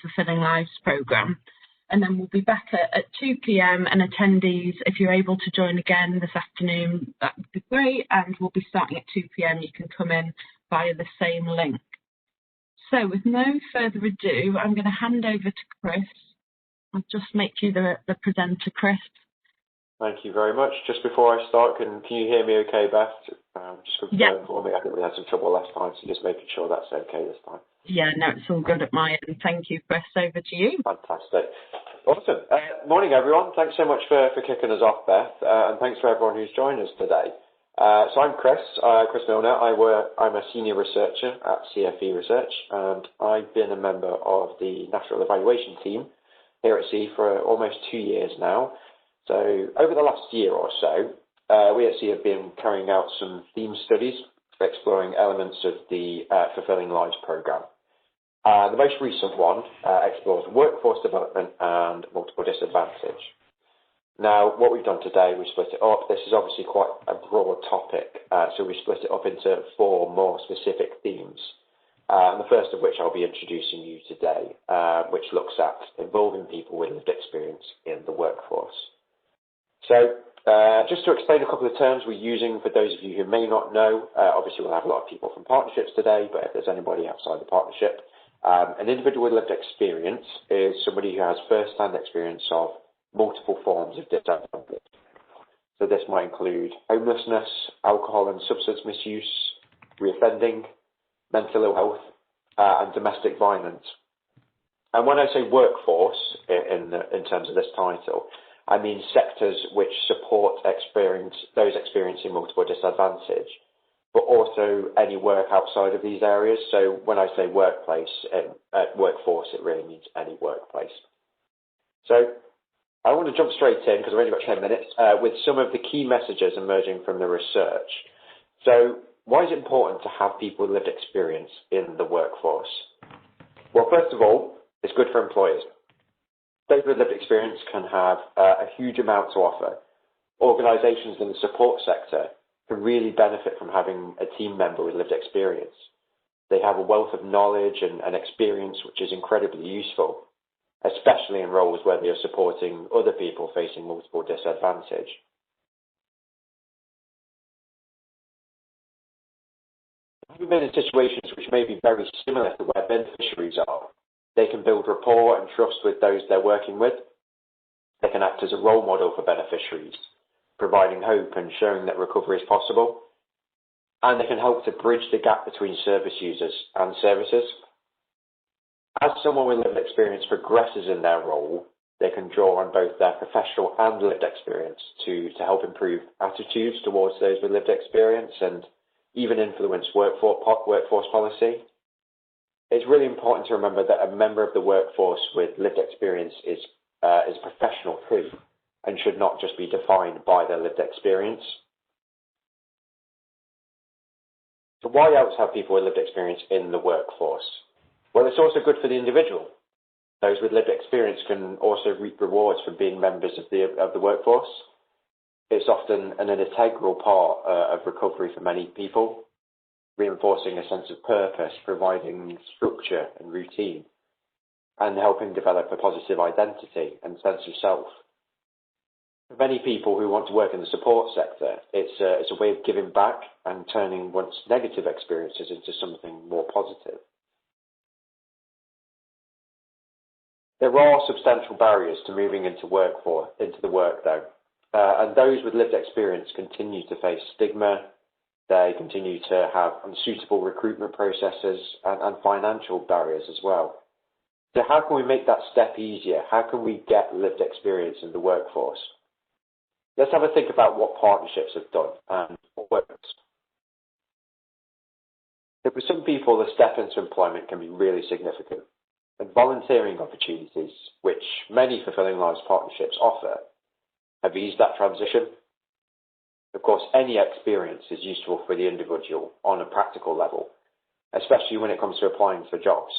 Fulfilling Lives programme. And then we'll be back at 2 p.m. and attendees, if you're able to join again this afternoon, that would be great. And we'll be starting at 2 p.m. You can come in via the same link. So with no further ado, I'm going to hand over to Chris. I'll just make you the presenter, Chris. Thank you very much. Just before I start, can you hear me okay, Beth? Just confirm for me. I think we had some trouble last time, so just making sure that's okay this time. Yeah, no, it's all good at my end. Thank you, Chris. Over to you. Fantastic. Awesome. Morning, everyone. Thanks so much for kicking us off, Beth, and thanks for everyone who's joined us today. So I'm Chris Milner. I'm a senior researcher at CFE Research, and I've been a member of the National Evaluation Team here at C for almost 2 years now. So over the last year or so, we at C have been carrying out some theme studies exploring elements of the Fulfilling Lives programme. The most recent one explores workforce development and multiple disadvantage. Now, what we've done today, we split it up. This is obviously quite a broad topic, so we split it up into 4 more specific themes. And the first of which I'll be introducing you today, which looks at involving people with lived experience in the workforce. So, just to explain a couple of terms we're using for those of you who may not know, obviously we'll have a lot of people from partnerships today, but if there's anybody outside the partnership, an individual with lived experience is somebody who has first-hand experience of multiple forms of disadvantage. So this might include homelessness, alcohol and substance misuse, reoffending, mental ill health, and domestic violence. And when I say workforce in terms of this title, I mean sectors which support those experiencing multiple disadvantage, but also any work outside of these areas. So when I say workforce, it really means any workplace. So I want to jump straight in, because I've only got 10 minutes, with some of the key messages emerging from the research. So why is it important to have people with lived experience in the workforce? Well, first of all, it's good for employers. Those with lived experience can have a huge amount to offer. Organisations in the support sector can really benefit from having a team member with lived experience. They have a wealth of knowledge and experience which is incredibly useful, especially in roles where they are supporting other people facing multiple disadvantage. Having been in situations which may be very similar to where beneficiaries are, they can build rapport and trust with those they're working with. They can act as a role model for beneficiaries, providing hope and showing that recovery is possible. And they can help to bridge the gap between service users and services. As someone with lived experience progresses in their role, they can draw on both their professional and lived experience to help improve attitudes towards those with lived experience and even influence workforce policy. It's really important to remember that a member of the workforce with lived experience is professional too, and should not just be defined by their lived experience. So why else have people with lived experience in the workforce? Well, it's also good for the individual. Those with lived experience can also reap rewards from being members of the workforce. It's often an integral part of recovery for many people, reinforcing a sense of purpose, providing structure and routine, and helping develop a positive identity and sense of self. For many people who want to work in the support sector, it's a way of giving back and turning once negative experiences into something more positive. There are substantial barriers to moving into the work though, and those with lived experience continue to face stigma. They continue to have unsuitable recruitment processes and financial barriers as well. So how can we make that step easier? How can we get lived experience in the workforce? Let's have a think about what partnerships have done and what works. So for some people, the step into employment can be really significant. And volunteering opportunities, which many Fulfilling Lives partnerships offer, have eased that transition. Of course, any experience is useful for the individual on a practical level, especially when it comes to applying for jobs.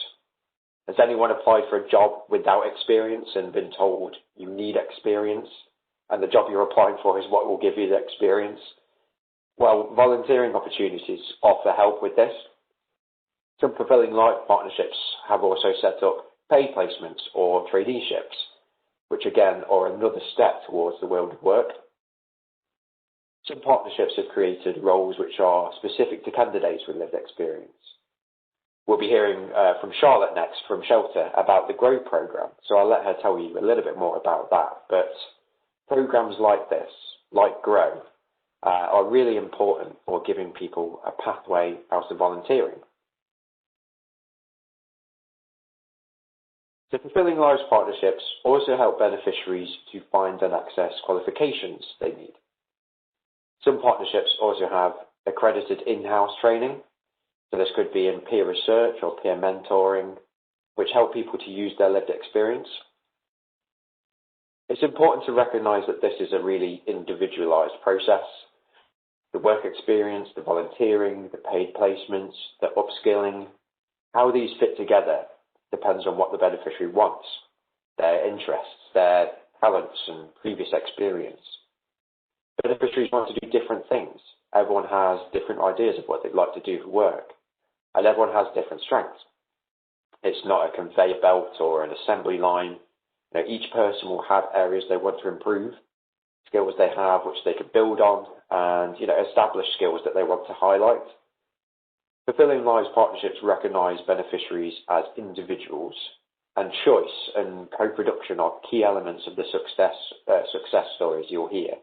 Has anyone applied for a job without experience and been told you need experience, and the job you're applying for is what will give you the experience? Well, volunteering opportunities offer help with this. Some Fulfilling Lives partnerships have also set up paid placements or traineeships, which again are another step towards the world of work. Some partnerships have created roles which are specific to candidates with lived experience. We'll be hearing from Charlotte next from Shelter about the GROW programme, so I'll let her tell you a little bit more about that. But programmes like this, like GROW, are really important for giving people a pathway out of volunteering. The Fulfilling Lives partnerships also help beneficiaries to find and access qualifications they need. Some partnerships also have accredited in-house training. So this could be in peer research or peer mentoring, which help people to use their lived experience. It's important to recognise that this is a really individualised process. The work experience, the volunteering, the paid placements, the upskilling, how these fit together depends on what the beneficiary wants, their interests, their talents and previous experience. Beneficiaries want to do different things. Everyone has different ideas of what they'd like to do for work, and everyone has different strengths. It's not a conveyor belt or an assembly line. Each person will have areas they want to improve, skills they have which they could build on, and established skills that they want to highlight. Fulfilling Lives partnerships recognise beneficiaries as individuals, and choice and co-production are key elements of the success stories you'll hear.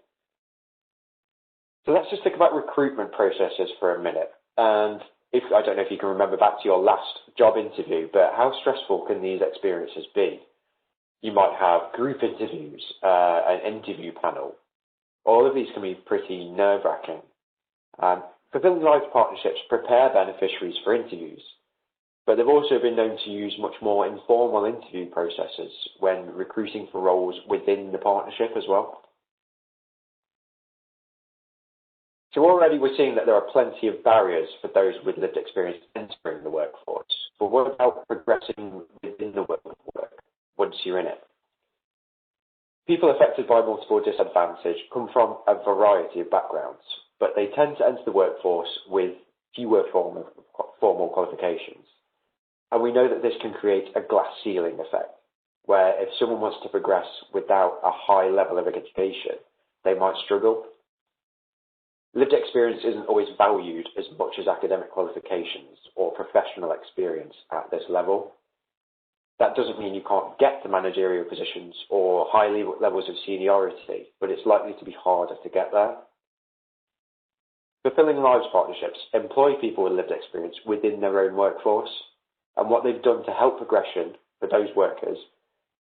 So let's just think about recruitment processes for a minute. And I don't know if you can remember back to your last job interview, but how stressful can these experiences be? You might have group interviews, an interview panel. All of these can be pretty nerve-wracking. Fulfilling Lives partnerships prepare beneficiaries for interviews, but they've also been known to use much more informal interview processes when recruiting for roles within the partnership as well. So already we're seeing that there are plenty of barriers for those with lived experience entering the workforce. But what about progressing within the world of work once you're in it? People affected by multiple disadvantage come from a variety of backgrounds, but they tend to enter the workforce with fewer formal qualifications. And we know that this can create a glass ceiling effect, where if someone wants to progress without a high level of education, they might struggle. Lived experience isn't always valued as much as academic qualifications or professional experience at this level. That doesn't mean you can't get to managerial positions or high levels of seniority, but it's likely to be harder to get there. Fulfilling Lives partnerships employ people with lived experience within their own workforce, and what they've done to help progression for those workers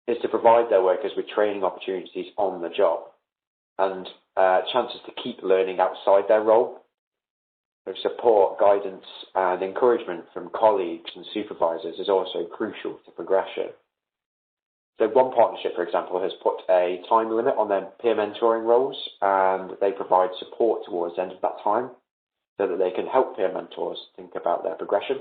is to provide their workers with training opportunities on the job and chances to keep learning outside their role. So support, guidance and encouragement from colleagues and supervisors is also crucial to progression. So one partnership, for example, has put a time limit on their peer mentoring roles, and they provide support towards the end of that time so that they can help peer mentors think about their progression.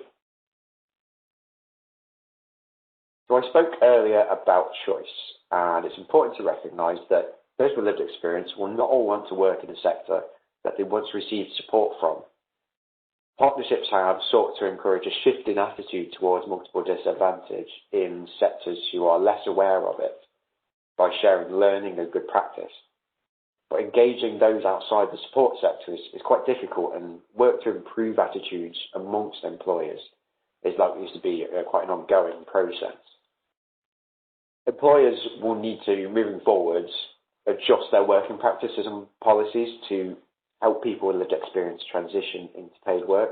So I spoke earlier about choice, and it's important to recognise that those with lived experience will not all want to work in a sector that they once received support from. Partnerships have sought to encourage a shift in attitude towards multiple disadvantage in sectors who are less aware of it by sharing learning and good practice. But engaging those outside the support sector is quite difficult, and work to improve attitudes amongst employers is likely to be quite an ongoing process. Employers will need to, moving forwards, adjust their working practices and policies to help people with lived experience transition into paid work.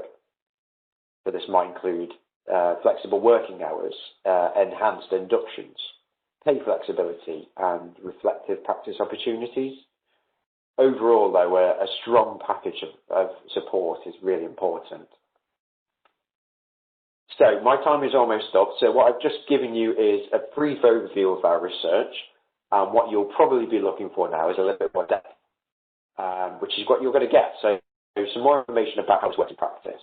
So this might include flexible working hours, enhanced inductions, pay flexibility and reflective practice opportunities. Overall, though, a strong package of support is really important. So my time is almost up. So what I've just given you is a brief overview of our research. What you'll probably be looking for now is a little bit more depth, which is what you're going to get. So some more information about how to work in practice.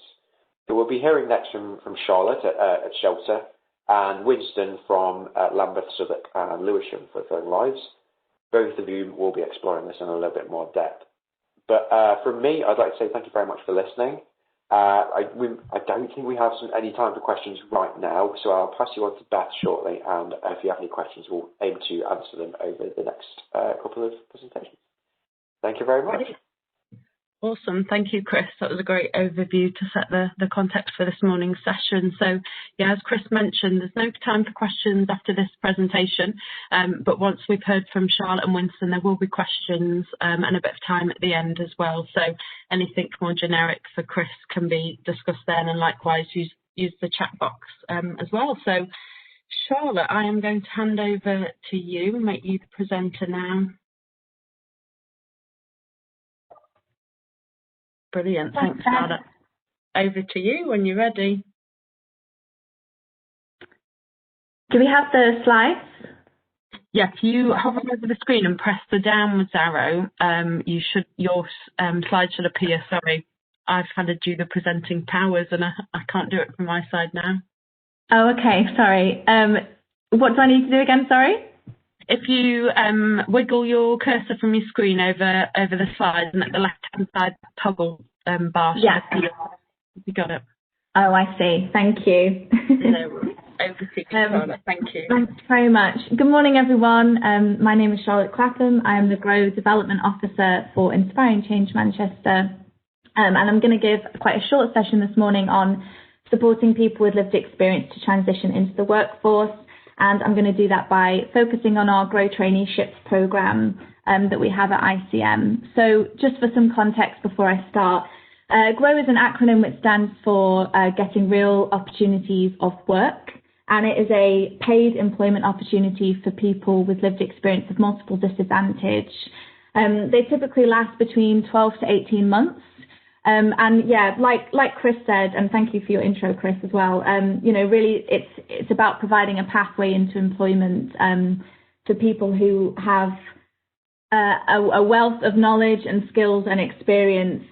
So we'll be hearing next from Charlotte at Shelter and Winston from Lambeth, Southwark and Lewisham for Fulfilling Lives. Both of you will be exploring this in a little bit more depth. But from me, I'd like to say thank you very much for listening. I don't think we have any time for questions right now, so I'll pass you on to Beth shortly, and if you have any questions, we'll aim to answer them over the next couple of presentations. Thank you very much. Awesome. Thank you, Chris. That was a great overview to set the context for this morning's session. So, yeah, as Chris mentioned, there's no time for questions after this presentation, but once we've heard from Charlotte and Winston, there will be questions and a bit of time at the end as well. So anything more generic for Chris can be discussed then, and likewise use the chat box as well. So, Charlotte, I am going to hand over to you, make you the presenter now. Brilliant. Thanks, Charlotte. Over to you when you're ready. Do we have the slides? Yeah, if you hover over the screen and press the downwards arrow, your slide should appear. Sorry, I've had to do the presenting powers and I can't do it from my side now. Oh, okay. Sorry. What do I need to do again? Sorry. If you wiggle your cursor from your screen over the slides, and at the left-hand side toggle bar. Yeah. You got it. Oh, I see. Thank you. No, over to you, Charlotte. Thank you. Thanks very much. Good morning, everyone. My name is Charlotte Clatham. I am the Grow Development Officer for Inspiring Change Manchester. And I'm going to give quite a short session this morning on supporting people with lived experience to transition into the workforce. And I'm going to do that by focusing on our Grow Traineeships program that we have at ICM. So just for some context before I start, GROW is an acronym which stands for Getting Real Opportunities of Work. And it is a paid employment opportunity for people with lived experience of multiple disadvantage. They typically last between 12 to 18 months. And yeah, like Chris said, and thank you for your intro, Chris, as well. You know, really, it's about providing a pathway into employment to people who have a wealth of knowledge and skills and experience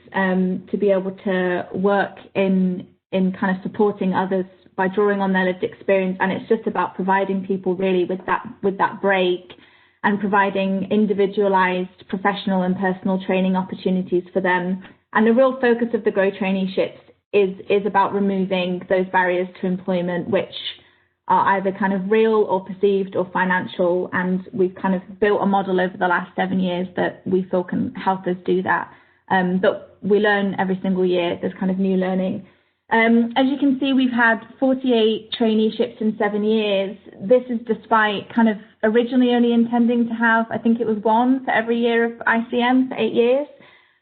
to be able to work in kind of supporting others by drawing on their lived experience. And it's just about providing people really with that break and providing individualized professional and personal training opportunities for them. And the real focus of the Grow Traineeships is about removing those barriers to employment, which are either kind of real or perceived or financial. And we've kind of built a model over the last 7 years that we feel can help us do that. But we learn every single year. There's kind of new learning. As you can see, we've had 48 traineeships in 7 years. This is despite kind of originally only intending to have, I think it was one for every year of ICM for 8 years.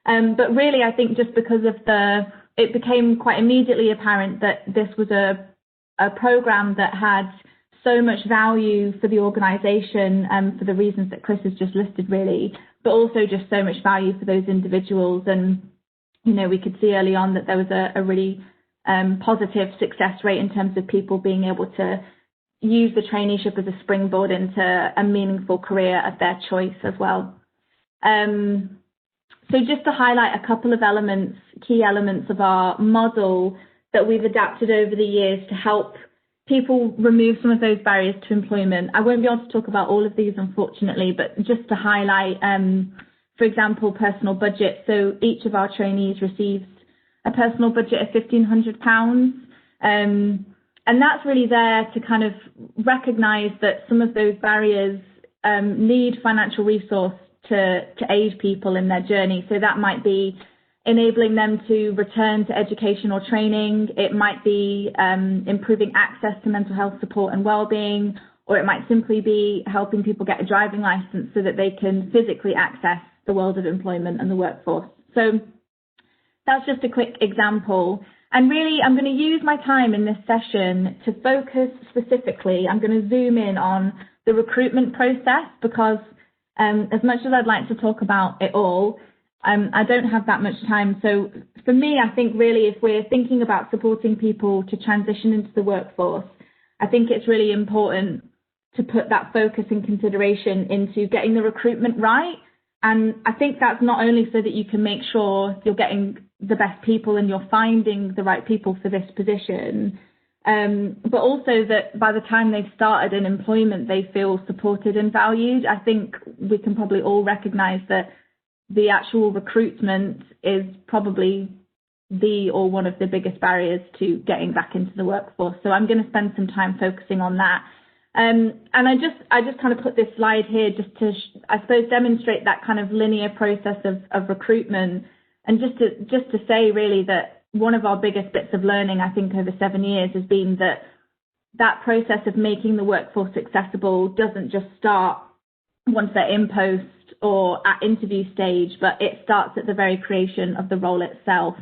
But really, I think just because of it became quite immediately apparent that this was a program that had so much value for the organisation, for the reasons that Chris has just listed, really, but also just so much value for those individuals. And, you know, we could see early on that there was a really positive success rate in terms of people being able to use the traineeship as a springboard into a meaningful career of their choice as well. So just to highlight a couple of key elements of our model that we've adapted over the years to help people remove some of those barriers to employment. I won't be able to talk about all of these, unfortunately, but just to highlight, for example, personal budget. So each of our trainees receives a personal budget of £1,500. And that's really there to kind of recognise that some of those barriers need financial resource to aid people in their journey. So that might be enabling them to return to education or training. It might be improving access to mental health support and well-being, or it might simply be helping people get a driving license so that they can physically access the world of employment and the workforce. So that's just a quick example. And really, I'm going to use my time in this session to focus specifically. I'm going to zoom in on the recruitment process because as much as I'd like to talk about it all, I don't have that much time. So for me, I think really if we're thinking about supporting people to transition into the workforce, I think it's really important to put that focus and consideration into getting the recruitment right. And I think that's not only so that you can make sure you're getting the best people and you're finding the right people for this position, but also that by the time they've started in employment, they feel supported and valued. I think we can probably all recognise that the actual recruitment is probably one of the biggest barriers to getting back into the workforce. So I'm going to spend some time focusing on that. And I just kind of put this slide here just to, I suppose, demonstrate that kind of linear process of recruitment, and just to say really that one of our biggest bits of learning, I think, over 7 years has been that process of making the workforce accessible doesn't just start once they're in post or at interview stage, but it starts at the very creation of the role itself.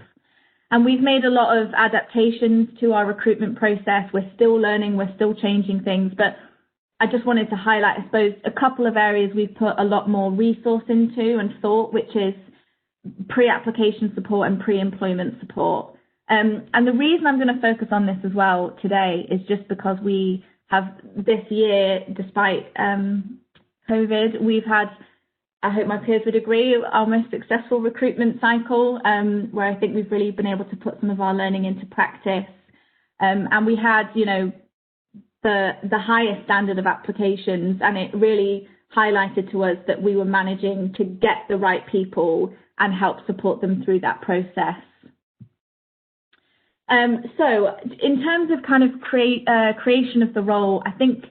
And we've made a lot of adaptations to our recruitment process. We're still learning, we're still changing things, but I just wanted to highlight, I suppose, a couple of areas we've put a lot more resource into and thought, which is pre-application support and pre-employment support. And the reason I'm going to focus on this as well today is just because we have this year, despite COVID, we've had, I hope my peers would agree, our most successful recruitment cycle, where I think we've really been able to put some of our learning into practice. And we had, the highest standard of applications, and it really highlighted to us that we were managing to get the right people and help support them through that process. So in terms of kind of creation of the role, I think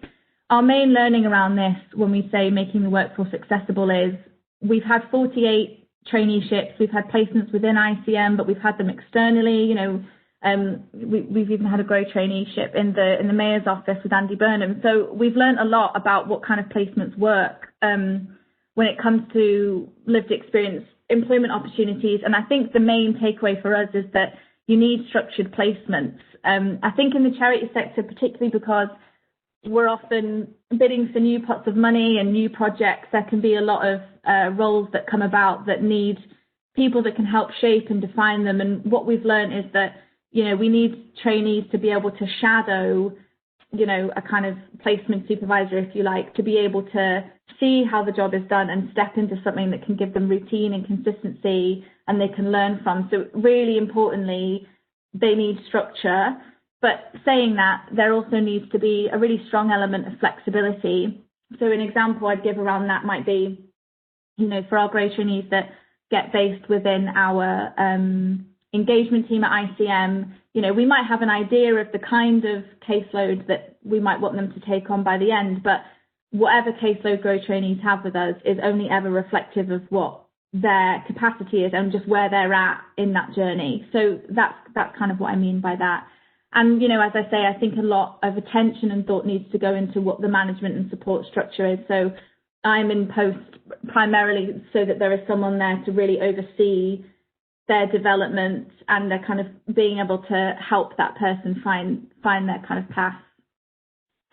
our main learning around this, when we say making the workforce accessible, is we've had 48 traineeships, we've had placements within ICM, but we've had them externally. We've even had a Grow traineeship in the Mayor's office with Andy Burnham. So we've learned a lot about what kind of placements work when it comes to lived experience employment opportunities. And I think the main takeaway for us is that you need structured placements. I think in the charity sector, particularly because we're often bidding for new pots of money and new projects, there can be a lot of roles that come about that need people that can help shape and define them. And what we've learned is that, we need trainees to be able to shadow, a kind of placement supervisor, if you like, to be able to see how the job is done and step into something that can give them routine and consistency and they can learn from. So really importantly, they need structure. But saying that, there also needs to be a really strong element of flexibility. So an example I'd give around that might be, for our Grow trainees that get based within our engagement team at ICM, we might have an idea of the kind of caseload that we might want them to take on by the end, but whatever caseload Grow trainees have with us is only ever reflective of what their capacity is and just where they're at in that journey. So that's kind of what I mean by that. And, as I say, I think a lot of attention and thought needs to go into what the management and support structure is. So I'm in post primarily so that there is someone there to really oversee their development and they're kind of being able to help that person find their kind of path.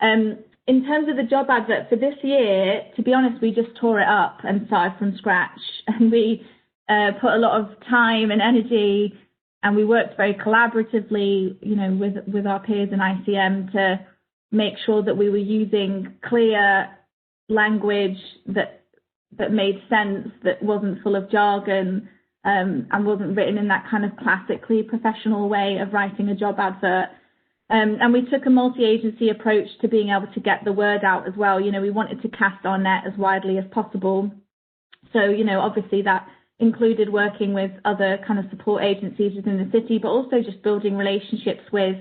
In terms of the job advert for this year, to be honest, we just tore it up and started from scratch, and we put a lot of time and energy, and we worked very collaboratively, with our peers in ICM to make sure that we were using clear language that made sense, that wasn't full of jargon, and wasn't written in that kind of classically professional way of writing a job advert. And we took a multi-agency approach to being able to get the word out as well. We wanted to cast our net as widely as possible. So, obviously that included working with other kind of support agencies within the city, but also just building relationships with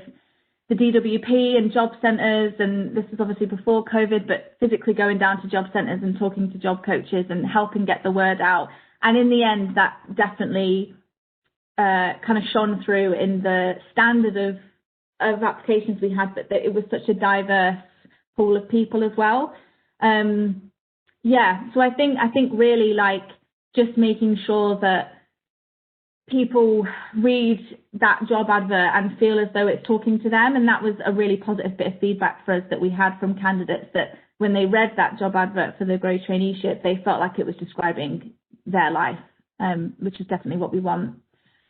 the DWP and job centres. And this was obviously before COVID, but physically going down to job centres and talking to job coaches and helping get the word out. And in the end, that definitely kind of shone through in the standard of applications we had, but that it was such a diverse pool of people as well. So I think really just making sure that people read that job advert and feel as though it's talking to them. And that was a really positive bit of feedback for us that we had from candidates, that when they read that job advert for the Grow traineeship, they felt like it was describing their life, which is definitely what we want.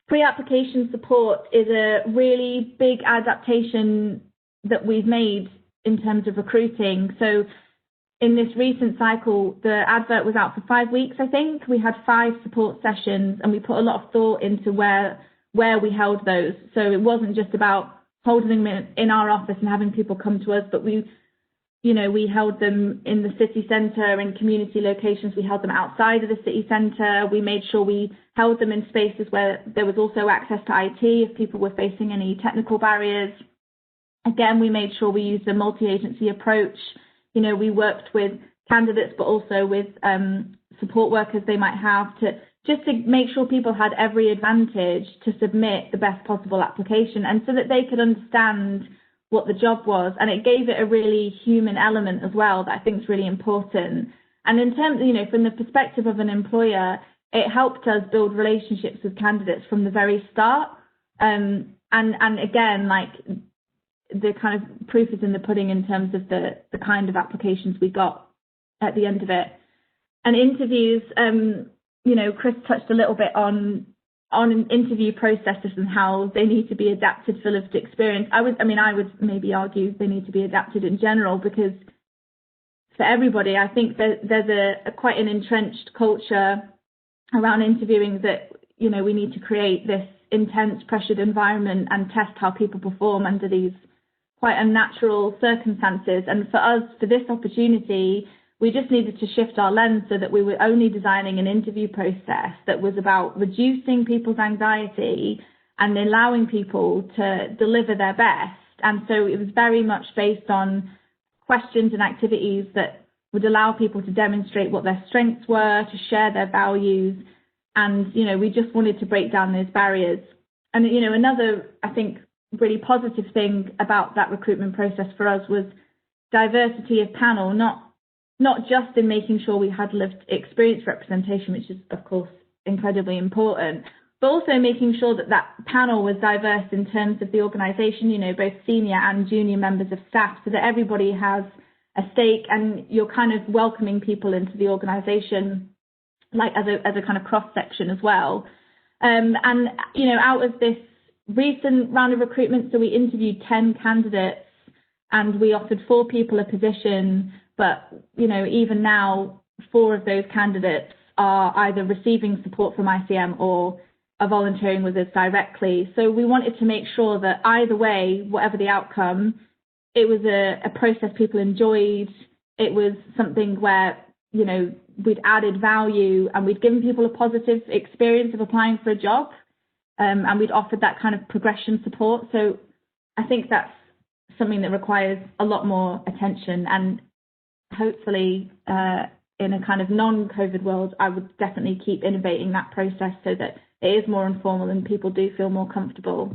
Pre-application support is a really big adaptation that we've made in terms of recruiting. So in this recent cycle, the advert was out for 5 weeks, I think. We had 5 support sessions and we put a lot of thought into where we held those. So it wasn't just about holding them in our office and having people come to us, but we we held them in the city centre, in community locations. We held them outside of the city centre. We made sure we held them in spaces where there was also access to IT if people were facing any technical barriers. Again, we made sure we used a multi-agency approach. We worked with candidates, but also with support workers they might have, just to make sure people had every advantage to submit the best possible application, and so that they could understand what the job was. And it gave it a really human element as well that I think is really important. And in terms, from the perspective of an employer, it helped us build relationships with candidates from the very start. And again, like, the kind of proof is in the pudding in terms of the kind of applications we got at the end of it. And interviews, Chris touched a little bit on interview processes and how they need to be adapted for lived experience. I would maybe argue they need to be adapted in general, because for everybody, I think that there's a quite an entrenched culture around interviewing that, we need to create this intense, pressured environment and test how people perform under these quite unnatural circumstances. And for us, for this opportunity, we just needed to shift our lens so that we were only designing an interview process that was about reducing people's anxiety and allowing people to deliver their best. And so it was very much based on questions and activities that would allow people to demonstrate what their strengths were, to share their values. And, we just wanted to break down those barriers. And, another, I think, really positive thing about that recruitment process for us was diversity of panel, not just in making sure we had lived experience representation, which is, of course, incredibly important, but also making sure that panel was diverse in terms of the organisation, both senior and junior members of staff, so that everybody has a stake and you're kind of welcoming people into the organisation, like as a kind of cross-section as well. And, out of this recent round of recruitment, so we interviewed 10 candidates and we offered 4 people a position, but, even now, 4 of those candidates are either receiving support from ICM or are volunteering with us directly. So we wanted to make sure that either way, whatever the outcome, it was a process people enjoyed. It was something where, we'd added value and we'd given people a positive experience of applying for a job. And we'd offered that kind of progression support. So I think that's something that requires a lot more attention, and hopefully in a kind of non-COVID world, I would definitely keep innovating that process so that it is more informal and people do feel more comfortable.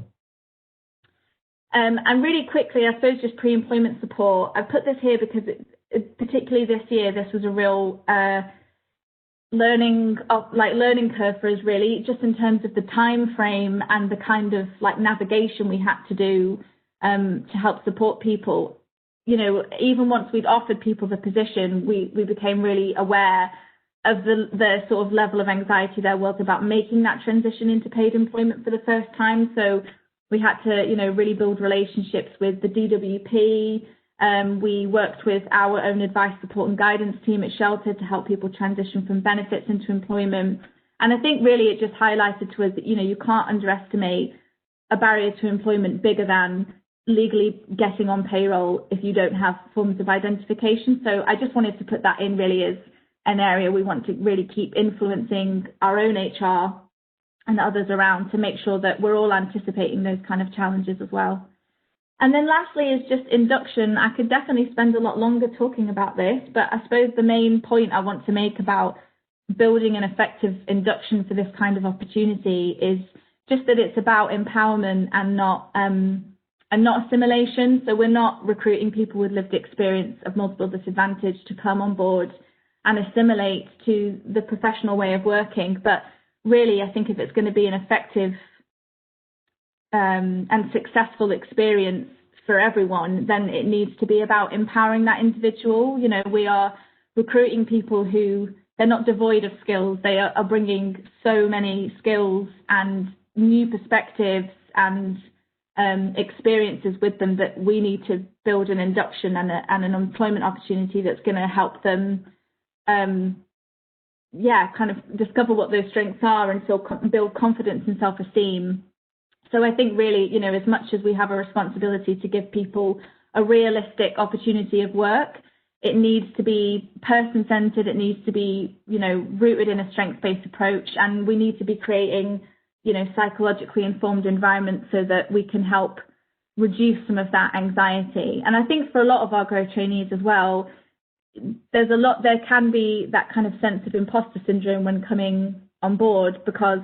And really quickly, I suppose, just pre-employment support. I put this here because particularly this year, this was a real learning curve for us, really, just in terms of the time frame and the kind of navigation we had to do to help support people. Even once we'd offered people the position, we became really aware of the sort of level of anxiety there was about making that transition into paid employment for the first time. So we had to, really build relationships with the DWP. We worked with our own advice, support and guidance team at Shelter to help people transition from benefits into employment. And I think really it just highlighted to us that, you can't underestimate a barrier to employment bigger than legally getting on payroll if you don't have forms of identification. So I just wanted to put that in really as an area we want to really keep influencing our own HR and others around to make sure that we're all anticipating those kind of challenges as well. And then lastly is just induction. I could definitely spend a lot longer talking about this, but I suppose the main point I want to make about building an effective induction for this kind of opportunity is just that it's about empowerment and not assimilation. So we're not recruiting people with lived experience of multiple disadvantage to come on board and assimilate to the professional way of working. But really, I think if it's going to be an effective and successful experience for everyone, then it needs to be about empowering that individual. We are recruiting people who, they're not devoid of skills. They are bringing so many skills and new perspectives and experiences with them that we need to build an induction and an employment opportunity that's going to help them kind of discover what those strengths are and so build confidence and self-esteem. So I think really, as much as we have a responsibility to give people a realistic opportunity of work. It needs to be person-centered. It needs to be, rooted in a strengths-based approach. And we need to be creating, psychologically informed environments so that we can help reduce some of that anxiety. And I think for a lot of our growth trainees as well, there can be that kind of sense of imposter syndrome when coming on board, because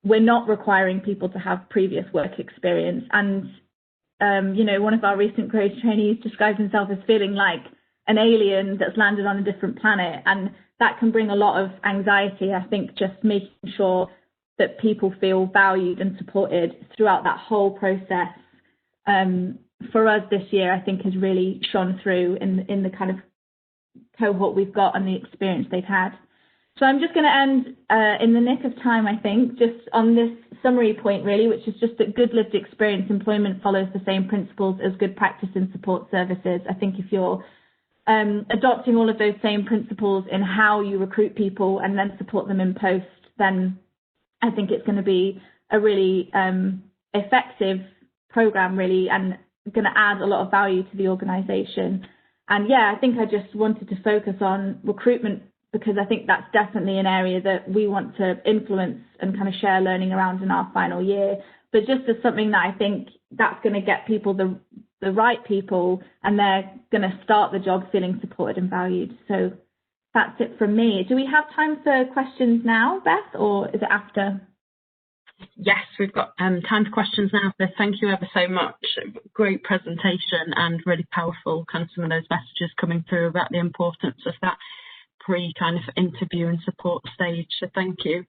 we're not requiring people to have previous work experience. And, one of our recent growth trainees describes himself as feeling like an alien that's landed on a different planet. And that can bring a lot of anxiety. I think just making sure that people feel valued and supported throughout that whole process, for us this year, I think has really shone through in the kind of cohort we've got and the experience they've had. So I'm just going to end in the nick of time, I think, just on this summary point, really, which is just that good lived experience employment follows the same principles as good practice in support services. I think if you're adopting all of those same principles in how you recruit people and then support them in post, then I think it's going to be a really effective program, really, and going to add a lot of value to the organisation. And yeah, I think I just wanted to focus on recruitment because I think that's definitely an area that we want to influence and kind of share learning around in our final year. But just as something that I think that's going to get people the right people, and they're going to start the job feeling supported and valued. So that's it from me. Do we have time for questions now, Beth, or is it after? Yes, we've got time for questions now. So thank you ever so much. Great presentation and really powerful kind of some of those messages coming through about the importance of that pre-kind of interview and support stage. So thank you.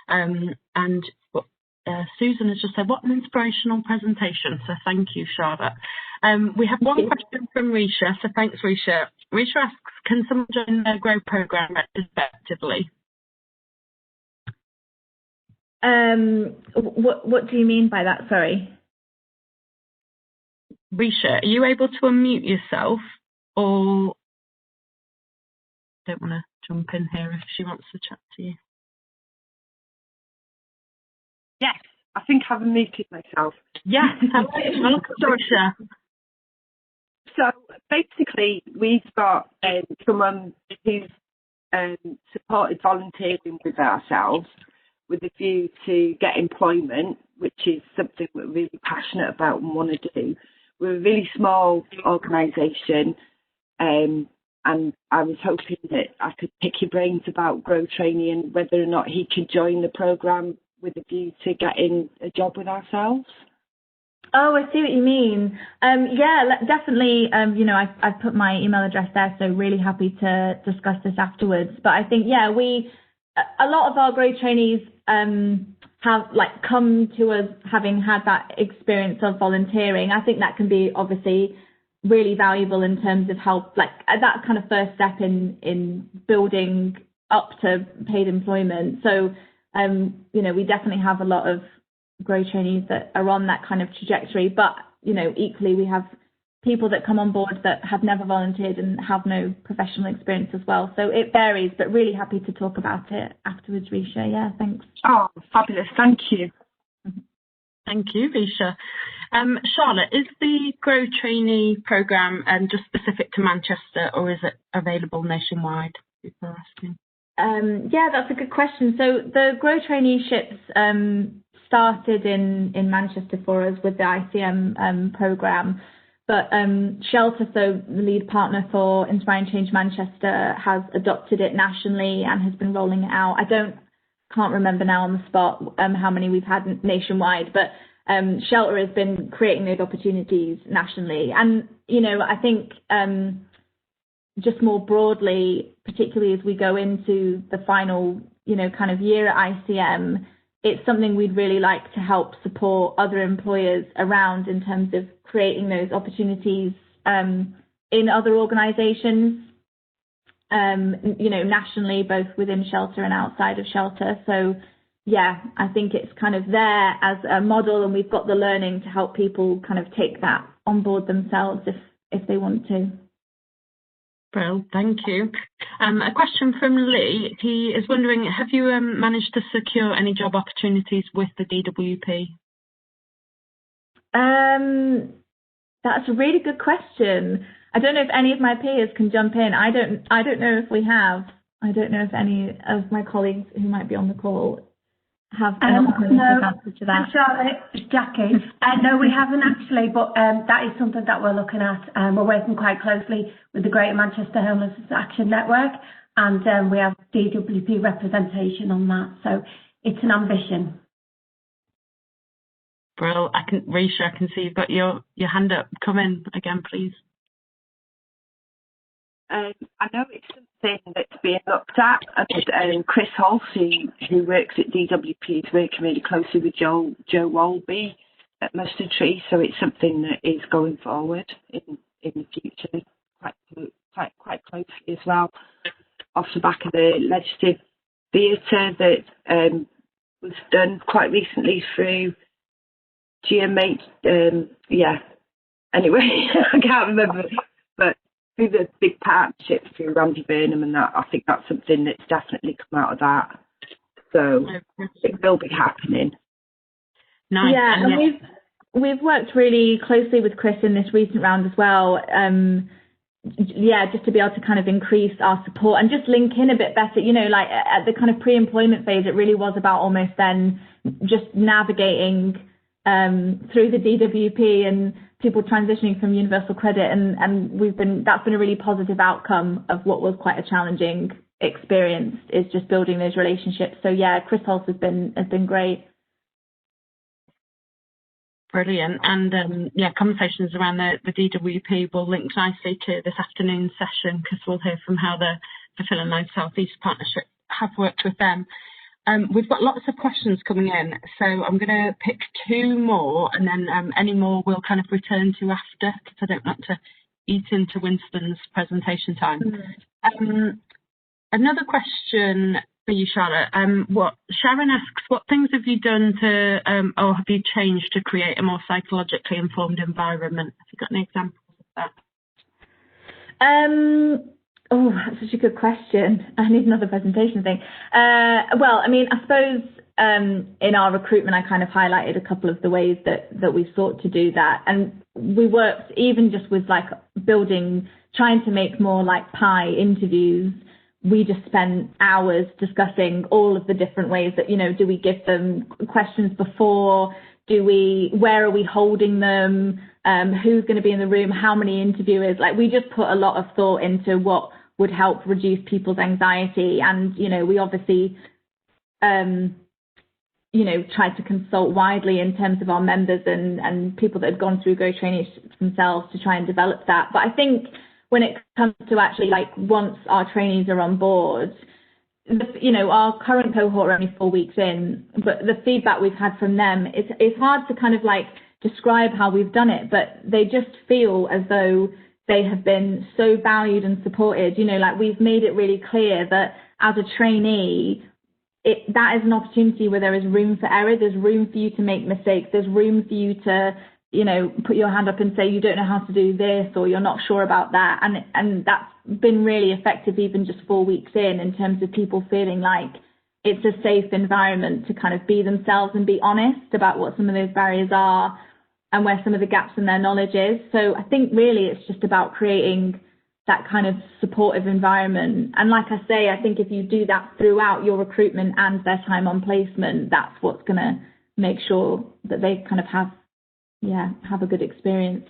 And Susan has just said, what an inspirational presentation. So thank you, Charlotte. We have one question from Risha. So thanks, Risha. Risha asks, can someone join the GROW program effectively? What do you mean by that? Sorry. Risha, are you able to unmute yourself, or don't want to jump in here if she wants to chat to you? Yes, I think I've unmuted myself. Yes, welcome, Risha. So basically, we've got someone who's supported volunteering with ourselves with a view to get employment, which is something we're really passionate about and want to do. We're a really small organisation, and I was hoping that I could pick your brains about Grow Trainee and whether or not he could join the programme with a view to getting a job with ourselves. Oh, I see what you mean. Yeah, definitely. I've put my email address there, so really happy to discuss this afterwards. But I think, yeah, a lot of our Grow Trainees have come to us having had that experience of volunteering. I think that can be obviously really valuable in terms of help, that kind of first step in building up to paid employment. So, we definitely have a lot of Grow Trainees that are on that kind of trajectory, but, equally we have people that come on board that have never volunteered and have no professional experience as well. So it varies, but really happy to talk about it afterwards, Risha. Yeah, thanks. Oh, fabulous. Thank you. Thank you, Risha. Charlotte, is the Grow Trainee programme just specific to Manchester, or is it available nationwide? People are asking. Yeah, that's a good question. So the Grow Traineeships started in Manchester for us with the ICM programme. But Shelter, so the lead partner for Inspiring Change Manchester, has adopted it nationally and has been rolling it out. Can't remember now on the spot how many we've had nationwide, but Shelter has been creating those opportunities nationally. And, I think just more broadly, particularly as we go into the final, kind of year at ICM, it's something we'd really like to help support other employers around in terms of creating those opportunities in other organisations, nationally, both within Shelter and outside of Shelter. So, yeah, I think it's kind of there as a model, and we've got the learning to help people kind of take that on board themselves if they want to. Well, thank you. A question from Lee. He is wondering, have you managed to secure any job opportunities with the DWP? That's a really good question. I don't know if any of my peers can jump in. I don't know if we have. I don't know if any of my colleagues who might be on the call have an answer to that. Charlotte, it's Jackie. No, we haven't actually, but that is something that we're looking at. We're working quite closely with the Greater Manchester Homelessness Action Network, and we have DWP representation on that. So it's an ambition. Brill, Risha, I can see you've got your hand up. Come in again, please. I know it's something that's being looked at, and Chris Hulse, who works at DWP, is working really closely with Joe Walby at Mustard Tree, so it's something that is going forward in the future quite closely as well, off the back of the legislative theatre that was done quite recently through GMH. Anyway, I can't remember, but through the big partnership through Randy Burnham and that, I think that's something that's definitely come out of that. So it will be happening. Nice. Yeah, and we've worked really closely with Chris in this recent round as well. Just to be able to kind of increase our support and just link in a bit better. You know, like at the kind of pre-employment phase, it really was about almost then just navigating through the DWP and people transitioning from universal credit, and that's been a really positive outcome of what was quite a challenging experience, is just building those relationships. So yeah, Chris Hulse has been great. Brilliant. And conversations around the DWP will link nicely to this afternoon's session, because we'll hear from how the Fulfilling Lives South East partnership have worked with them. We've got lots of questions coming in, so I'm going to pick two more, and then any more we'll kind of return to after, because I don't want to eat into Winston's presentation time. Another question for you, Charlotte. Sharon asks, what things have you done to, or have you changed to create a more psychologically informed environment? Have you got any examples of that? Oh, that's such a good question. I need another presentation thing. Well, I mean, I suppose in our recruitment, I kind of highlighted a couple of the ways that we sought to do that. And we worked even just with like trying to make more like pie interviews. We just spent hours discussing all of the different ways that, you know, do we give them questions before? Where are we holding them? Who's going to be in the room? How many interviewers? Like, we just put a lot of thought into what would help reduce people's anxiety. And, you know, we obviously, tried to consult widely in terms of our members and people that had gone through Go Traineeships themselves to try and develop that. But I think when it comes to actually, like, once our trainees are on board, our current cohort are only 4 weeks in, but the feedback we've had from them, it's hard to kind of like describe how we've done it, but they just feel as though they have been so valued and supported. You know, like, we've made it really clear that as a trainee, that is an opportunity where there is room for error. There's room for you to make mistakes. There's room for you to, put your hand up and say you don't know how to do this, or you're not sure about that. And that's been really effective even just 4 weeks in terms of people feeling like it's a safe environment to kind of be themselves and be honest about what some of those barriers are and where some of the gaps in their knowledge is. So I think really it's just about creating that kind of supportive environment. And like I say, I think if you do that throughout your recruitment and their time on placement, that's what's going to make sure that they kind of have a good experience.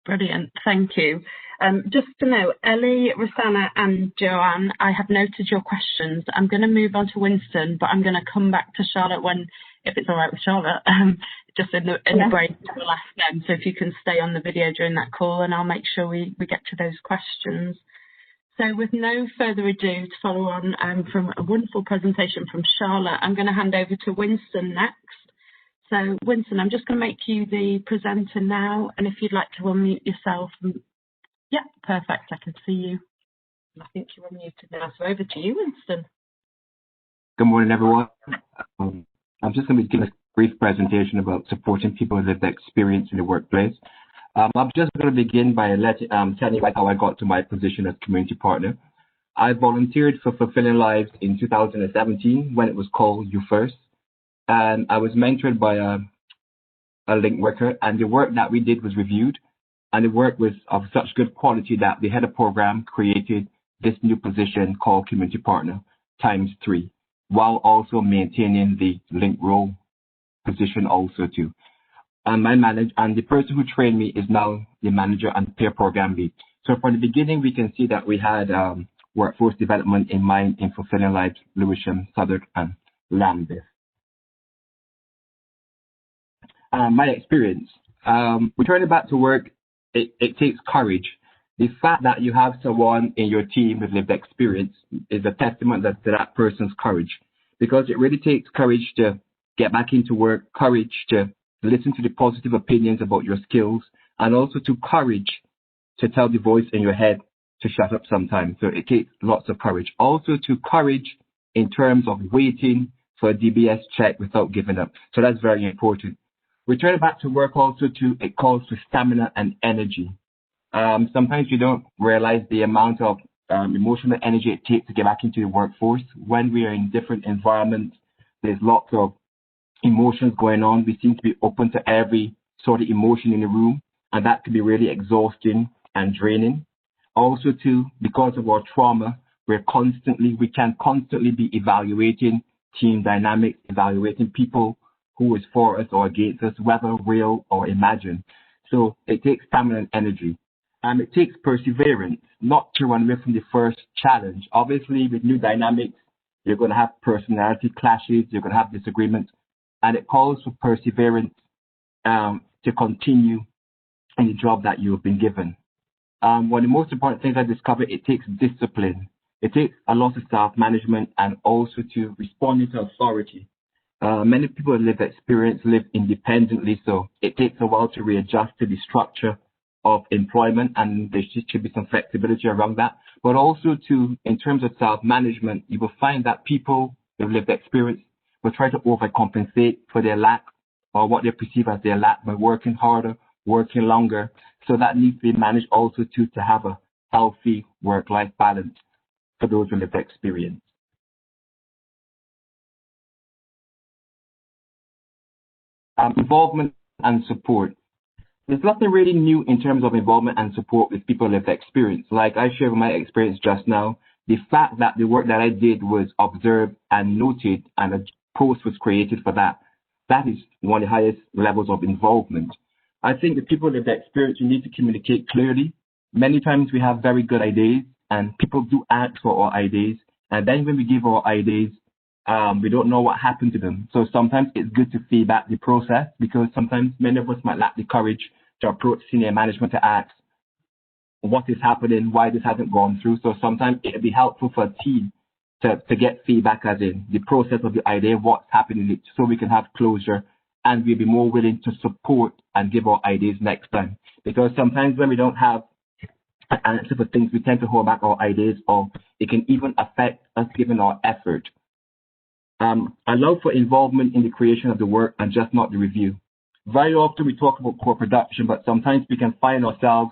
Brilliant, thank you. Just to know, Ellie, Rosanna and Joanne, I have noted your questions. I'm going to move on to Winston, but I'm going to come back to Charlotte if it's all right with Charlotte, just in the break we'll ask them. So if you can stay on the video during that call, and I'll make sure we get to those questions. So with no further ado, to follow on from a wonderful presentation from Charlotte, I'm going to hand over to Winston next. So Winston, I'm just going to make you the presenter now, and if you'd like to unmute yourself. Yeah, perfect, I can see you. I think you're unmuted now, so over to you, Winston. Good morning, everyone. I'm just going to be giving a brief presentation about supporting people with lived experience in the workplace. I'm just going to begin by telling you how I got to my position as community partner. I volunteered for Fulfilling Lives in 2017 when it was called You First. And I was mentored by a link worker, and the work that we did was reviewed, and the work was of such good quality that the head of program created this new position called Community Partner ×3, while also maintaining the link role position also too. And the person who trained me is now the manager and peer program lead. So from the beginning, we can see that we had workforce development in mind in Fulfilling Lives Lewisham, Southwark and Lambeth. My experience, returning back to work, it takes courage. The fact that you have someone in your team with lived experience is a testament to that person's courage, because it really takes courage to get back into work, courage to listen to the positive opinions about your skills, and also to courage to tell the voice in your head to shut up sometimes. So it takes lots of courage. Also to courage in terms of waiting for a DBS check without giving up. So that's very important. Returning back to work also too, it calls for stamina and energy. Sometimes you don't realize the amount of emotional energy it takes to get back into the workforce. When we are in different environments, there's lots of emotions going on. We seem to be open to every sort of emotion in the room, and that can be really exhausting and draining. Also too, because of our trauma, we can constantly be evaluating team dynamics, evaluating people who is for us or against us, whether real or imagined. So it takes stamina and energy. And it takes perseverance, not to run away from the first challenge. Obviously, with new dynamics, you're going to have personality clashes, you're going to have disagreements, and it calls for perseverance to continue in the job that you've been given. One of the most important things I discovered, it takes discipline. It takes a lot of self-management and also to responding to authority. Many people with lived experience live independently, so it takes a while to readjust to the structure of employment, and there should be some flexibility around that. But also in terms of self-management, you will find that people with lived experience will try to overcompensate for their lack or what they perceive as their lack by working harder, working longer. So that needs to be managed also to have a healthy work-life balance for those with lived experience. Involvement and support. There's nothing really new in terms of involvement and support with people with experience. Like I shared my experience just now, the fact that the work that I did was observed and noted and a post was created for that, that is one of the highest levels of involvement. I think the people with experience, you need to communicate clearly. Many times we have very good ideas and people do ask for our ideas. And then when we give our ideas, we don't know what happened to them. So sometimes it's good to feedback the process, because sometimes many of us might lack the courage to approach senior management to ask what is happening, why this hasn't gone through. So sometimes it'd be helpful for a team to get feedback, as in the process of the idea, what's happening, so we can have closure and we'll be more willing to support and give our ideas next time. Because sometimes when we don't have an answer for things, we tend to hold back our ideas, or it can even affect us giving our effort. Allow for involvement in the creation of the work and just not the review. Very often we talk about core production, but sometimes we can find ourselves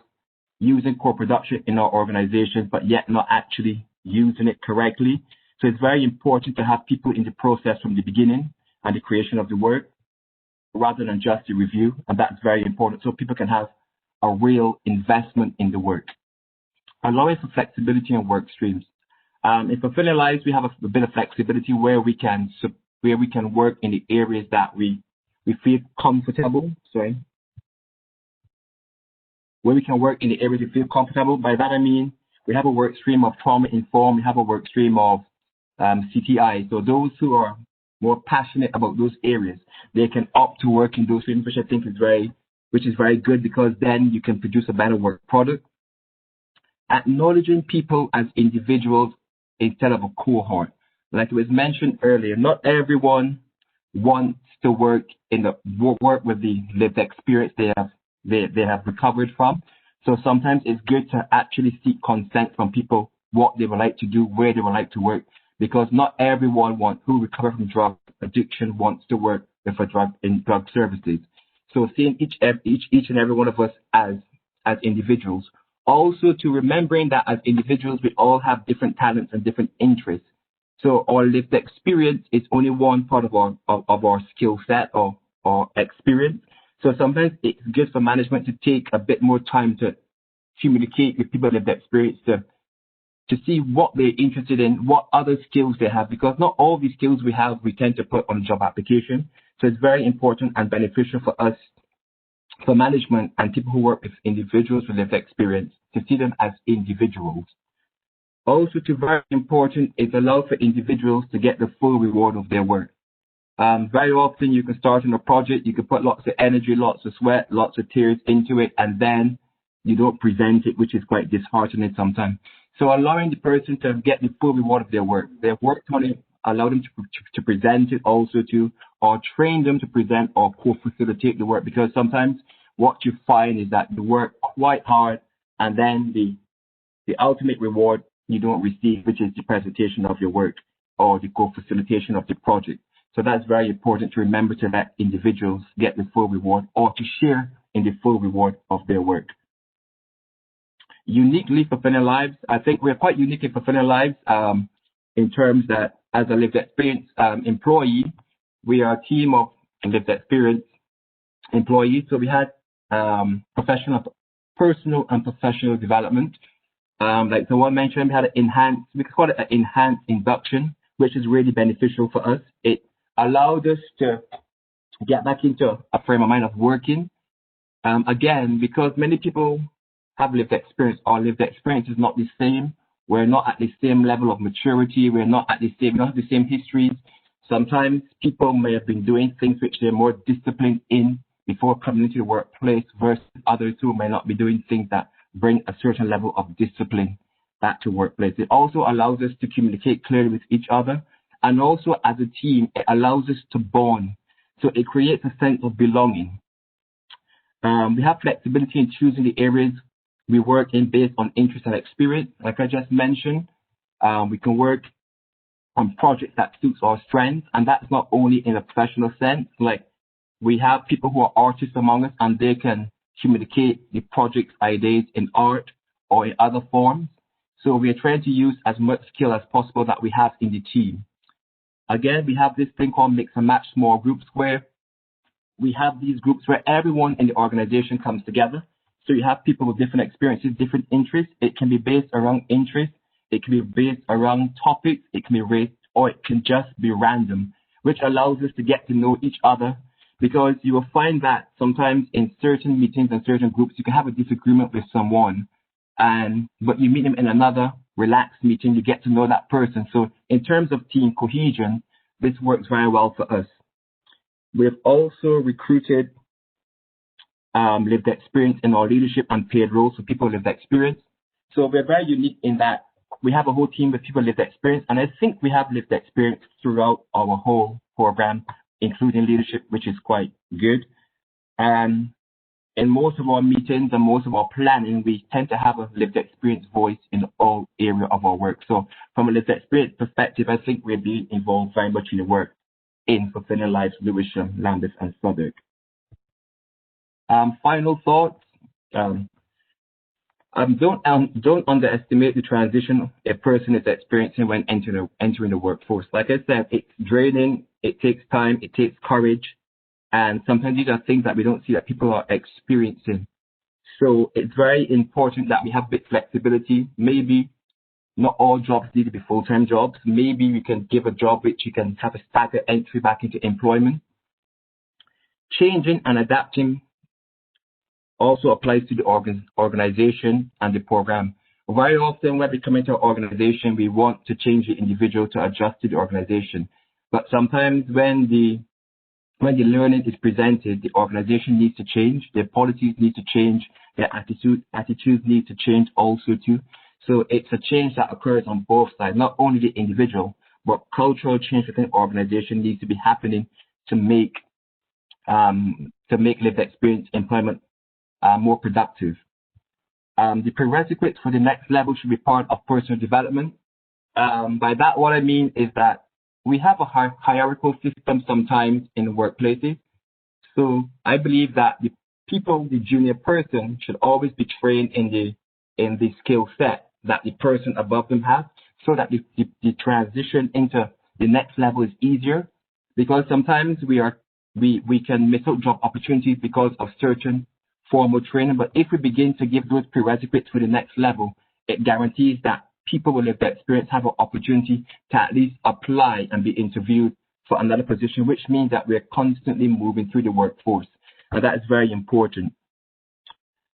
using core production in our organizations, but yet not actually using it correctly. So it's very important to have people in the process from the beginning and the creation of the work, rather than just the review. And that's very important, so people can have a real investment in the work. Allowing for flexibility in work streams. In Fulfilling Lives, we have a bit of flexibility where we can work in the areas that we feel comfortable. Where we can work in the areas we feel comfortable. By that I mean we have a work stream of trauma informed. We have a work stream of CTI. So those who are more passionate about those areas, they can opt to work in those streams, which I think is very good, because then you can produce a better work product. Acknowledging people as individuals instead of a cohort. Like it was mentioned earlier, not everyone wants to work with the lived experience they have recovered from. So sometimes it's good to actually seek consent from people, what they would like to do, where they would like to work, because not everyone who recovered from drug addiction wants to work with drug services. So seeing each and every one of us as individuals. Also to remembering that as individuals, we all have different talents and different interests. So our lived experience is only one part of our skill set or experience. So sometimes it's good for management to take a bit more time to communicate with people with lived experience to see what they're interested in, what other skills they have, because not all the skills we have, we tend to put on job application. So it's very important and beneficial for us, for management and people who work with individuals with lived experience, to see them as individuals. Also, very important, is allow for individuals to get the full reward of their work. Very often you can start on a project, you can put lots of energy, lots of sweat, lots of tears into it, and then you don't present it, which is quite disheartening sometimes. So allowing the person to get the full reward of their work. They've worked on it, allow them to present it also to, or train them to present or co-facilitate the work, because sometimes what you find is that you work quite hard and then the ultimate reward you don't receive, which is the presentation of your work or the co-facilitation of the project. So that's very important to remember, to let individuals get the full reward or to share in the full reward of their work. Uniquely Fulfilling Lives, I think we're quite unique in Fulfilling Lives in terms that as a lived experience employee, we are a team of lived experience employees. So we had personal and professional development. Like the one mentioned, we had we call it an enhanced induction, which is really beneficial for us. It allowed us to get back into a frame of mind of working. Again, because many people have lived experience, our lived experience is not the same. We're not at the same level of maturity. We don't have the same histories. Sometimes people may have been doing things which they're more disciplined in before coming into the workplace, versus others who may not be doing things that bring a certain level of discipline back to workplace. It also allows us to communicate clearly with each other, and also as a team, it allows us to bond. So it creates a sense of belonging. We have flexibility in choosing the areas we work in based on interest and experience. Like I just mentioned, we can work on projects that suits our strengths, and that's not only in a professional sense. Like, we have people who are artists among us, and they can communicate the project's ideas in art or in other forms. So we are trying to use as much skill as possible that we have in the team. Again, we have this thing called mix and match small groups, where we have these groups where everyone in the organization comes together. So you have people with different experiences, different interests. It can be based around interests. It can be based around topics. It can be raised, or it can just be random, which allows us to get to know each other. Because you will find that sometimes in certain meetings and certain groups, you can have a disagreement with someone, but you meet them in another relaxed meeting, you get to know that person. So in terms of team cohesion, this works very well for us. We've also recruited lived experience in our leadership and paid roles for people with lived experience. So we're very unique in that we have a whole team with people with lived experience, and I think we have lived experience throughout our whole program, including leadership, which is quite good. And in most of our meetings and most of our planning, we tend to have a lived experience voice in all areas of our work. So from a lived experience perspective, I think we're being involved very much in the work in Fulfilling Lives Lewisham, Lambeth and Southwark. Final thoughts. Don't underestimate the transition a person is experiencing when entering the workforce. Like I said, it's draining, it takes time, it takes courage, and sometimes these are things that we don't see that people are experiencing. So it's very important that we have a bit of flexibility. Maybe not all jobs need to be full-time jobs. Maybe we can give a job which you can have a staggered entry back into employment. Changing and adapting also applies to the organization and the program. Very often when we come into an organization, we want to change the individual to adjust to the organization. But sometimes when the learning is presented, the organization needs to change, their policies need to change, their attitudes need to change also too. So it's a change that occurs on both sides, not only the individual, but cultural change within the organization needs to be happening to make lived experience employment more productive. The prerequisites for the next level should be part of personal development. By that, what I mean is that we have a hierarchical system sometimes in workplaces. So I believe that the junior person should always be trained in the skill set that the person above them has, so that the transition into the next level is easier. Because sometimes we are we can miss out job opportunities because of certain formal training. But if we begin to give those prerequisites for the next level, it guarantees that people with lived experience have an opportunity to at least apply and be interviewed for another position, which means that we're constantly moving through the workforce. And that is very important.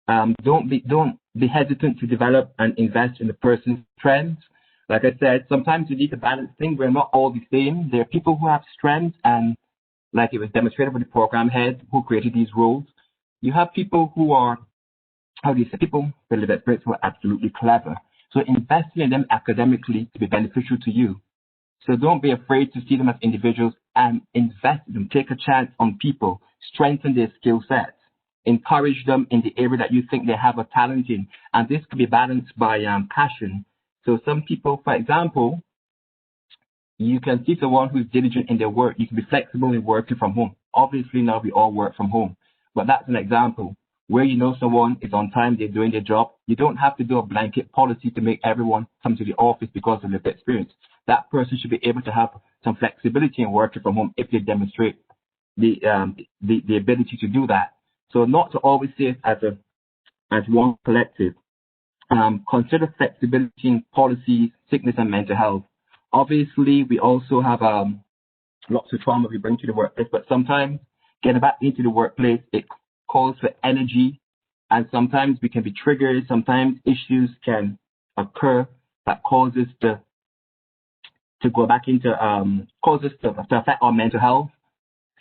Don't be hesitant to develop and invest in the person's strengths. Like I said, sometimes you need to balance things. We're not all the same. There are people who have strengths, and like it was demonstrated with the program head who created these roles, you have people who are, people with lived experience who are absolutely clever. So investing in them academically to be beneficial to you. So don't be afraid to see them as individuals and invest in them. Take a chance on people, strengthen their skill sets, encourage them in the area that you think they have a talent in. And this could be balanced by passion. So some people, for example, you can see someone who's diligent in their work. You can be flexible in working from home. Obviously now we all work from home, but that's an example where you know someone is on time, they're doing their job. You don't have to do a blanket policy to make everyone come to the office because of lived experience. That person should be able to have some flexibility in working from home if they demonstrate the ability to do that. So not to always see it as one collective. Consider flexibility in policies, sickness and mental health. Obviously, we also have lots of trauma we bring to the workplace, but sometimes getting back into the workplace, it calls for energy, and sometimes we can be triggered. Sometimes issues can occur that causes to go back into causes to affect our mental health.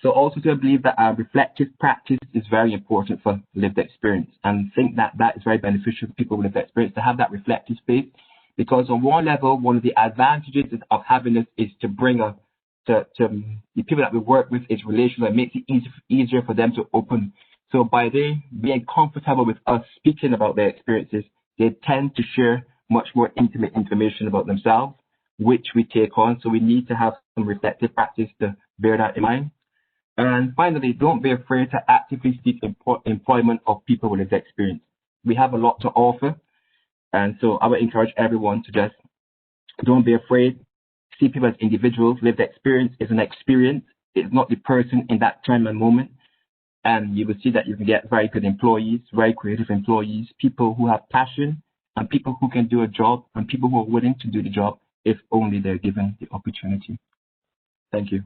So also to believe that reflective practice is very important for lived experience, and think that that is very beneficial to people with lived experience to have that reflective space, because on one level, one of the advantages of having this is to bring to the people that we work with is relational. It makes it easier for them to open. So by they being comfortable with us speaking about their experiences, they tend to share much more intimate information about themselves, which we take on. So we need to have some reflective practice to bear that in mind. And finally, don't be afraid to actively seek employment of people with lived experience. We have a lot to offer. And so I would encourage everyone to just don't be afraid. See people as individuals. Lived experience is an experience. It's not the person in that time and moment. And you will see that you can get very good employees, very creative employees, people who have passion, and people who can do a job, and people who are willing to do the job if only they're given the opportunity. Thank you.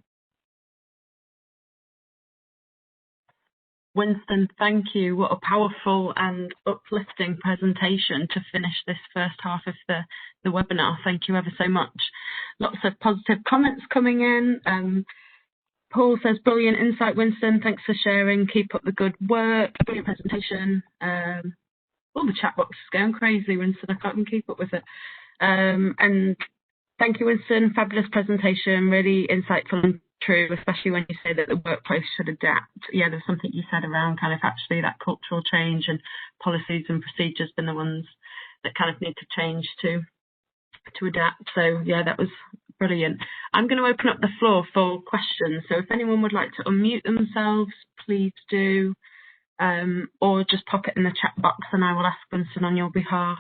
Winston, thank you. What a powerful and uplifting presentation to finish this first half of the webinar. Thank you ever so much. Lots of positive comments coming in. Paul says, brilliant insight, Winston. Thanks for sharing. Keep up the good work. Brilliant presentation. The chat box is going crazy, Winston. I can't even keep up with it. And thank you, Winston. Fabulous presentation. Really insightful and true, especially when you say that the workplace should adapt. Yeah, there's something you said around kind of actually that cultural change, and policies and procedures been the ones that kind of need to change to adapt. So yeah, that was brilliant. I'm going to open up the floor for questions. So if anyone would like to unmute themselves, please do, or just pop it in the chat box and I will ask Winston on your behalf.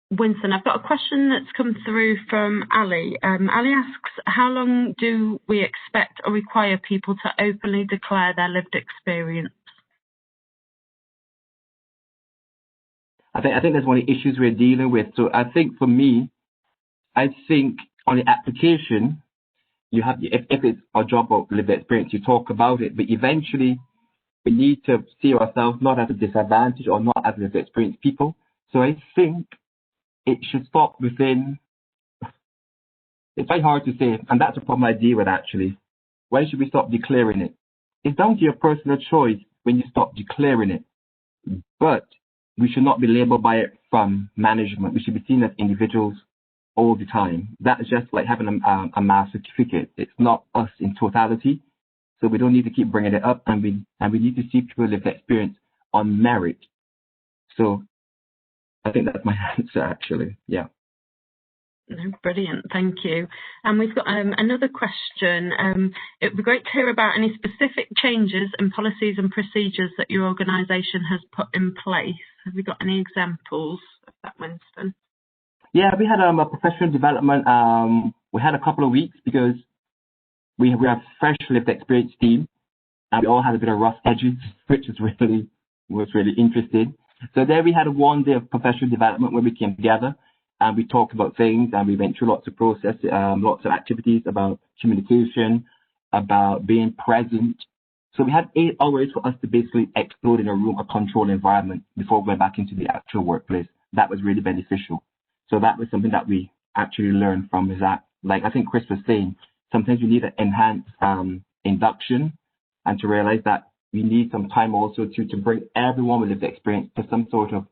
Winston, I've got a question that's come through from Ali. Ali asks, how long do we expect or require people to openly declare their lived experience? I think that's one of the issues we're dealing with. So I think for me, I think on the application, you have, if it's a job or lived experience, you talk about it, but eventually we need to see ourselves not as a disadvantage or not as lived experience people. So I think it should stop within, it's very hard to say, and that's a problem I deal with actually. When should we stop declaring it? It's down to your personal choice when you stop declaring it. But we should not be labeled by it from management. We should be seen as individuals all the time. That's just like having a mass certificate. It's not us in totality. So we don't need to keep bringing it up, and we need to see people live the experience on merit. So I think that's my answer, actually. Yeah. No, brilliant, thank you. And we've got another question. It would be great to hear about any specific changes in policies and procedures that your organisation has put in place. Have we got any examples of that, Winston? Yeah, we had a professional development. We had a couple of weeks because we have fresh lived experience team, and we all had a bit of rough edges, which was really interesting. So there we had 1 day of professional development where we came together and we talked about things, and we went through lots of process, lots of activities about communication, about being present. So we had 8 hours for us to basically explore in a room, a controlled environment, before we went back into the actual workplace. That was really beneficial. So that was something that we actually learned from, is that, like I think Chris was saying, sometimes you need an enhanced induction, and to realize that we need some time also to bring everyone with lived experience to some sort of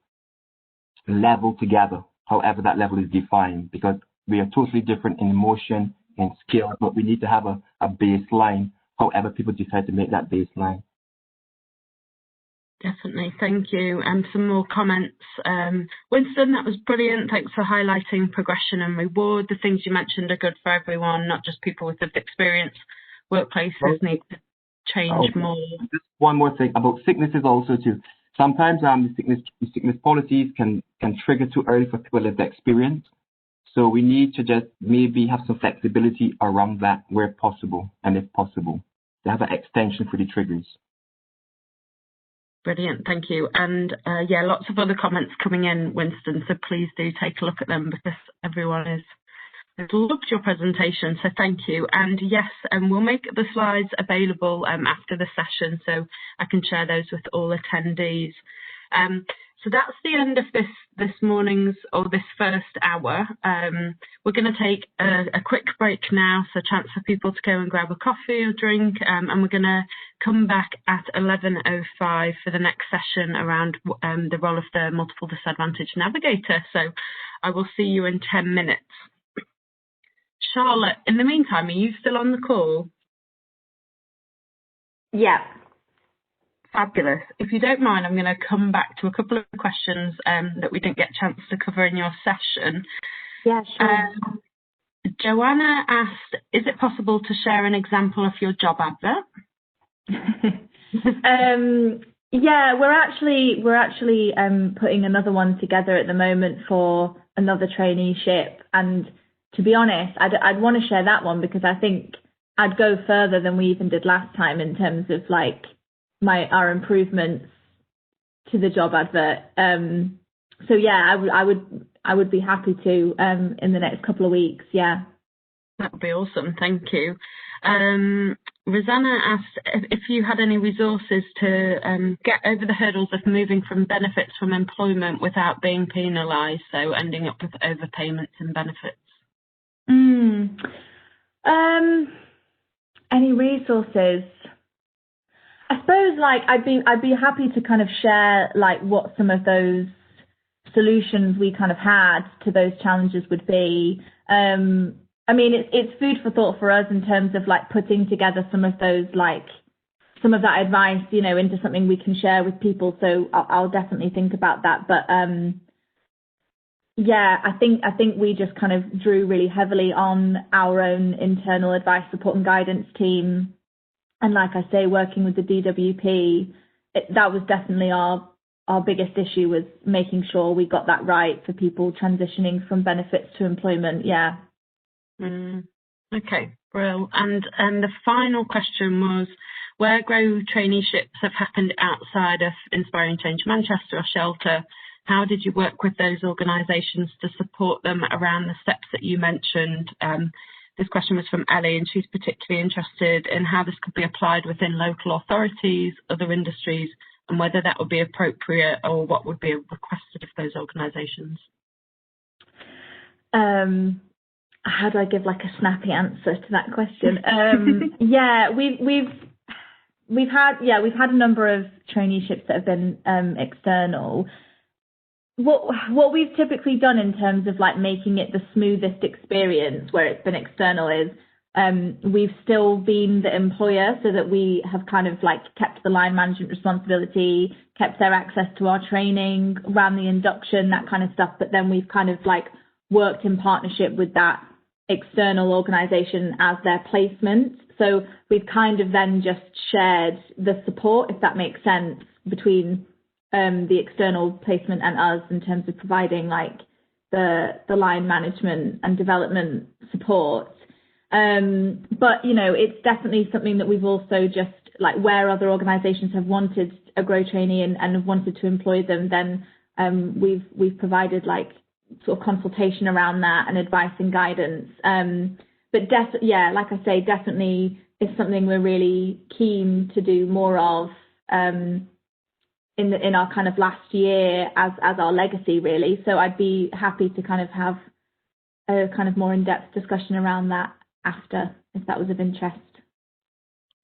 level together, however that level is defined, because we are totally different in emotion and skill, but we need to have a baseline, however people decide to make that baseline. Definitely, thank you. And some more comments. Winston, that was brilliant. Thanks for highlighting progression and reward. The things you mentioned are good for everyone, not just people with lived experience. Workplaces need to change more. Just one more thing about sicknesses also too. Sometimes sickness policies can trigger too early for people with lived experience. So we need to just maybe have some flexibility around that where possible, and if possible, to have an extension for the triggers. Brilliant, thank you. And yeah, lots of other comments coming in, Winston, so please do take a look at them, because everyone has loved your presentation, so thank you. And yes, we'll make the slides available after the session, so I can share those with all attendees. So that's the end of this morning's, or this first hour. We're going to take a quick break now, so a chance for people to go and grab a coffee or drink, and we're going to come back at 11:05 for the next session around the role of the multiple disadvantage navigator. So I will see you in 10 minutes. Charlotte, in the meantime, are you still on the call? Yeah. Fabulous. If you don't mind, I'm going to come back to a couple of questions that we didn't get a chance to cover in your session. Yeah, sure. Joanna asked, is it possible to share an example of your job advert? Yeah, we're actually putting another one together at the moment for another traineeship, and to be honest, I'd want to share that one because I think I'd go further than we even did last time in terms of like our improvements to the job advert. So yeah, I would be happy to in the next couple of weeks. Yeah, that would be awesome. Thank you. Rosanna asked if you had any resources to get over the hurdles of moving from benefits from employment without being penalised, so ending up with overpayments and benefits. Any resources? I suppose like I'd be happy to kind of share like what some of those solutions we kind of had to those challenges would be. I mean, it's food for thought for us in terms of like putting together some of those, like some of that advice, you know, into something we can share with people. So I'll definitely think about that. But yeah, I think we just kind of drew really heavily on our own internal advice, support and guidance team. And like I say, working with the DWP, that was definitely our biggest issue, was making sure we got that right for people transitioning from benefits to employment. Yeah. Okay, brilliant. And the final question was, where Grow traineeships have happened outside of Inspiring Change Manchester or Shelter, how did you work with those organisations to support them around the steps that you mentioned? This question was from Ellie, and she's particularly interested in how this could be applied within local authorities, other industries, and whether that would be appropriate or what would be requested of those organisations. How do I give like a snappy answer to that question? Yeah, we've had a number of traineeships that have been external. What we've typically done in terms of like making it the smoothest experience where it's been external is we've still been the employer, so that we have kind of like kept the line management responsibility, kept their access to our training, ran the induction, that kind of stuff. But then we've kind of like worked in partnership with that external organisation as their placement. So we've kind of then just shared the support, if that makes sense, between the external placement and us in terms of providing like the line management and development support. But, you know, it's definitely something that we've also just, like, where other organisations have wanted a Grow trainee and have wanted to employ them, then we've provided, like, sort of consultation around that and advice and guidance. But like I say, definitely is something we're really keen to do more of in our kind of last year as our legacy, really. So I'd be happy to kind of have a kind of more in-depth discussion around that after, if that was of interest.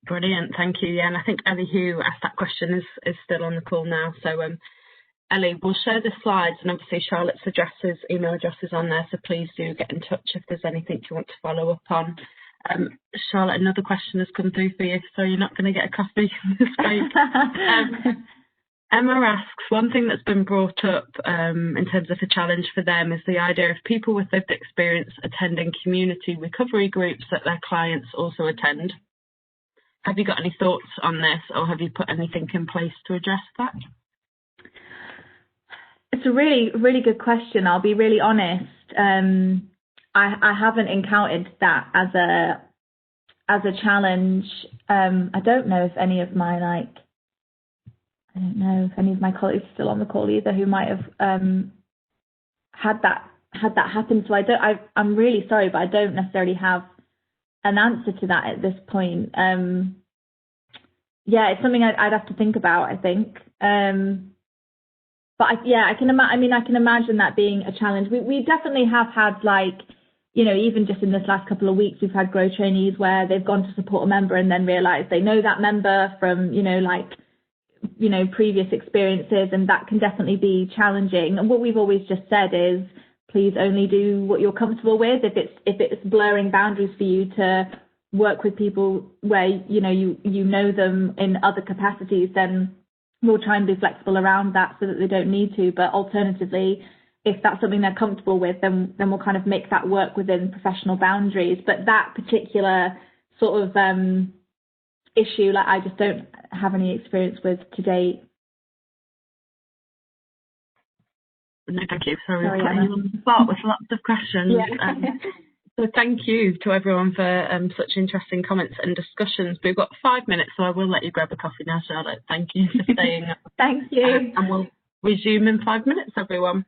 Brilliant, thank you. Yeah, and I think Ellie, who asked that question, is still on the call now. So Ellie, we'll share the slides, and obviously Charlotte's email address is on there, so please do get in touch if there's anything you want to follow up on. Charlotte, another question has come through for you, so you're not going to get a coffee this week. Emma asks, one thing that's been brought up in terms of a challenge for them is the idea of people with lived experience attending community recovery groups that their clients also attend. Have you got any thoughts on this, or have you put anything in place to address that? It's a really, really good question. I'll be really honest. I haven't encountered that as a challenge. I don't know if any of my colleagues are still on the call either who might have had that happen. So I'm really sorry, but I don't necessarily have an answer to that at this point. It's something I'd have to think about, I think. But I can imagine that being a challenge. We definitely have had, like, you know, even just in this last couple of weeks, we've had Grow trainees where they've gone to support a member and then realised they know that member from, previous experiences, and that can definitely be challenging. And what we've always just said is, please only do what you're comfortable with. If it's blurring boundaries for you to work with people where you know them in other capacities, then we'll try and be flexible around that so that they don't need to. But alternatively, if that's something they're comfortable with, then we'll kind of make that work within professional boundaries. But that particular sort of issue, like, I just don't have any experience with to date. No, thank you. Sorry, I'm putting you on the spot with lots of questions. Yeah. So thank you to everyone for such interesting comments and discussions. We've got 5 minutes, so I will let you grab a coffee now, Charlotte. Thank you for staying. Thank you. And we'll resume in 5 minutes, everyone.